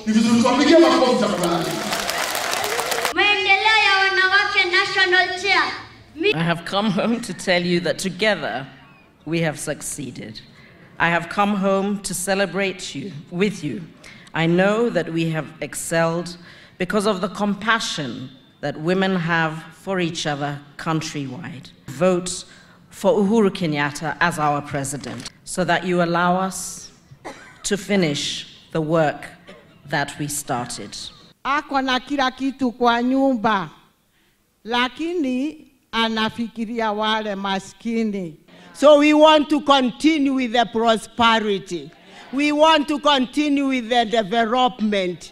Ni vizuri tuwapigie makofi tafadhali. Maendeleo ya wanawake national chair. I have come home to tell you that together we have succeeded. I have come home to celebrate with you. I know that we have excelled because of the compassion that women have for each other countrywide. Vote for Uhuru Kenyatta as our president so that you allow us to finish the work that we started. Ako na kila kitu kwa nyumba, lakini anafikiria wale maskini. So we want to continue with the prosperity. We want to continue with the development.